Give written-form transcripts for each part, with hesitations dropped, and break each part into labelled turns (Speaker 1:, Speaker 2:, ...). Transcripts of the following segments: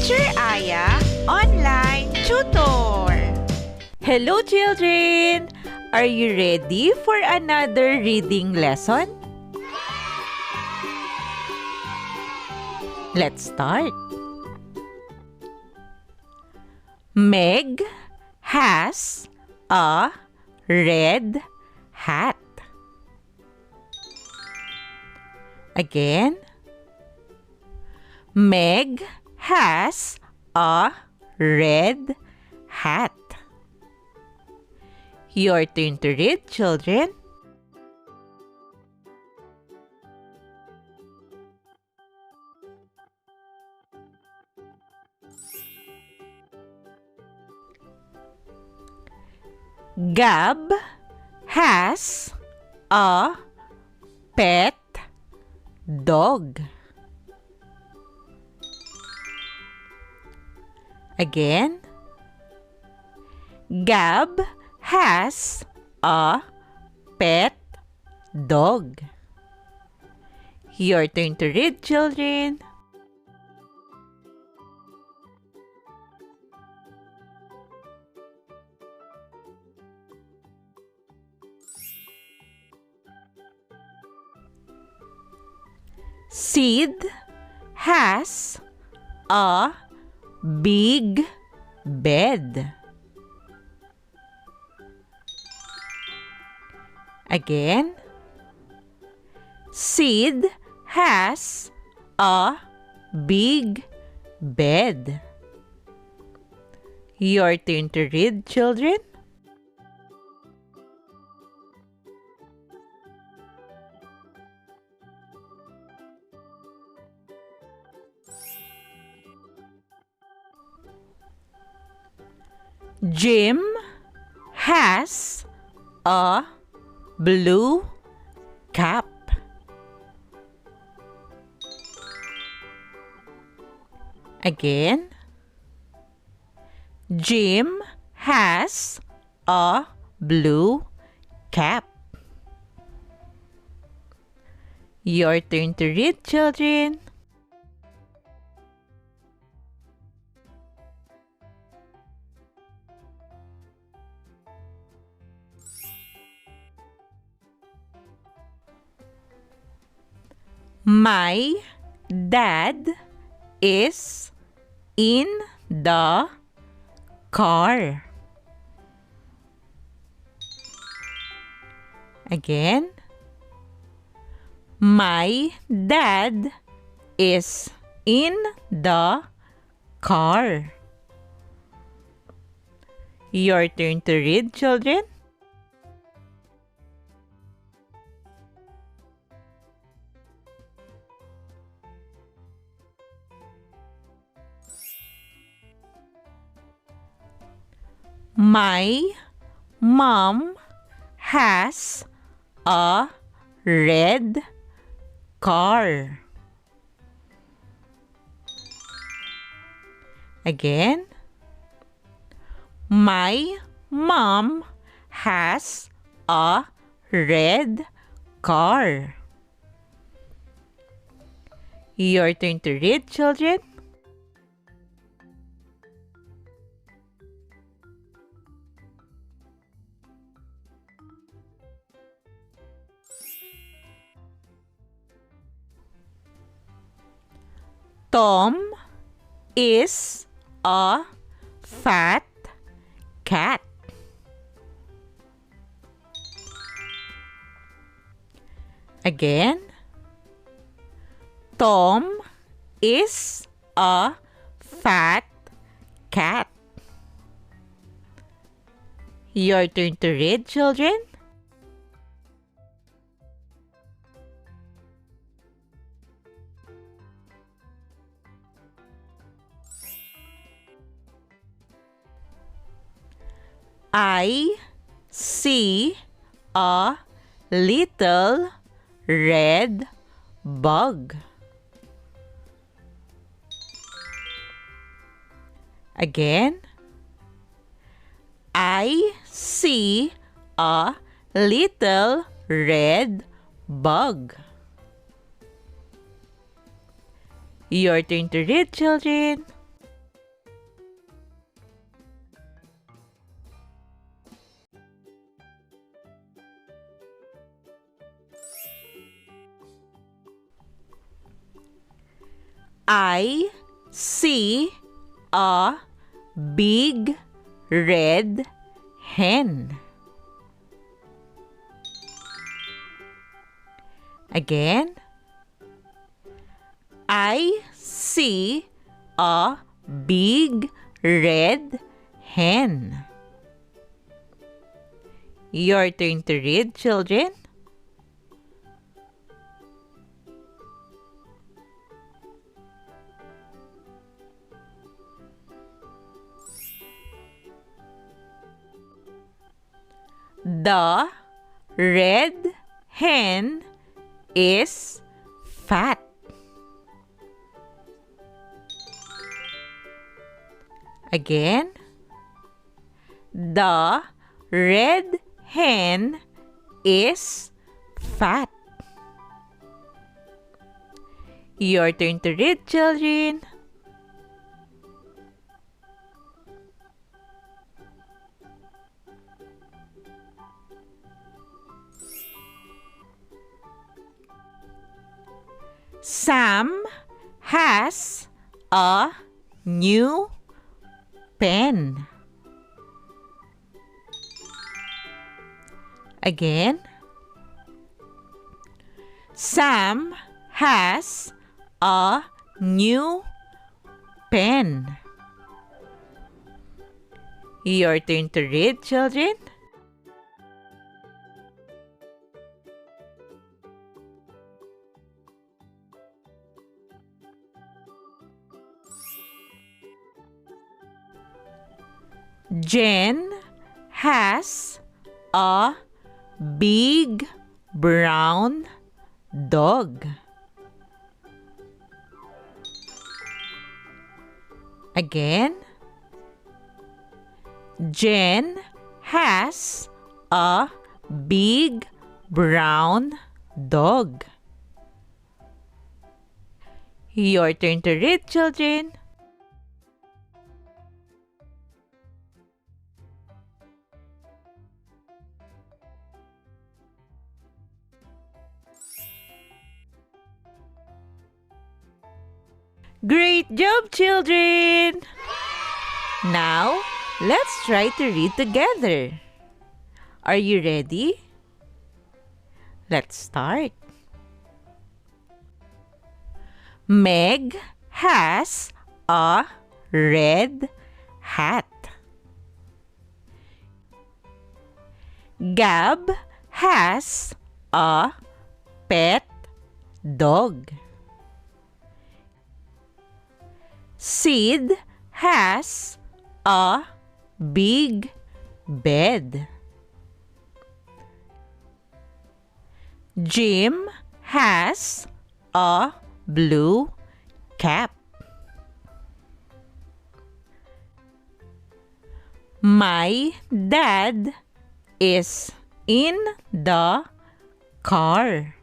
Speaker 1: Teacher Aya Online Tutor.
Speaker 2: Hello children! Are you ready for another reading lesson? Let's start. Meg has a red hat. Again. Meg has a red hat. Your turn to read, children. Gab has a pet dog. Again. Gab has a pet dog. Your turn to read, children. Sid has a big bed. Again. Sid has a big bed. Your turn to read, children. Jim has a blue cap. Again. Jim has a blue cap. Your turn to read, children. My dad is in the car. Again. My dad is in the car. Your turn to read, children. My mom has a red car. Again. My mom has a red car. Your turn to read, children. Tom is a fat cat. Again. Tom is a fat cat. Your turn to read, children. I see a little red bug. Again. I see a little red bug. Your turn to read, children. I see a big red hen. Again. I see a big red hen. Your turn to read, children. The red hen is fat. Again. The red hen is fat. Your turn to read, children. Sam has a new pen. Again. Sam has a new pen. Your turn to read, children. Jen has a big brown dog. Again. Jen has a big brown dog. Your turn to read, children. Great job, children! Now, let's try to read together. Are you ready? Let's start. Meg has a red hat. Gab has a pet dog. Sid has a big bed. Jim has a blue cap. My dad is in the car.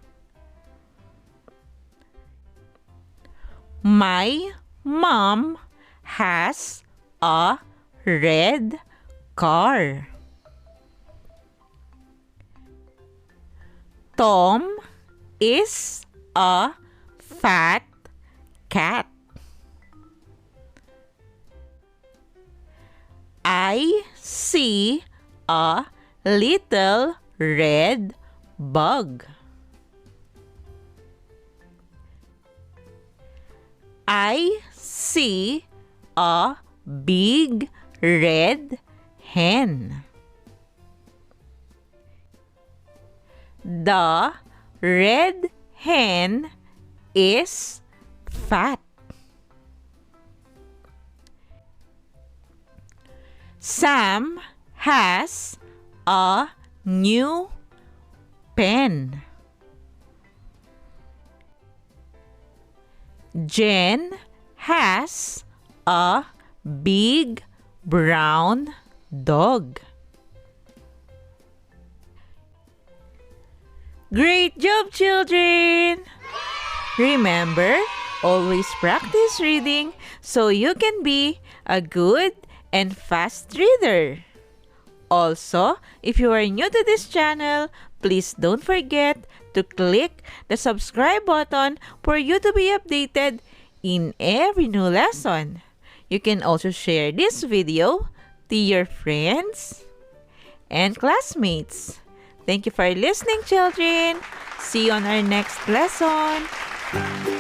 Speaker 2: My mom has a red car. Tom is a fat cat. I see a little red bug. I see a big red hen. The red hen is fat. Sam has a new pen. Jen has a big brown dog. Great job, children! Remember, always practice reading so you can be a good and fast reader. Also, if you are new to this channel, please don't forget to click the subscribe button for you to be updated in every new lesson. You can also share this video to your friends and classmates. Thank you for listening, children. See you on our next lesson.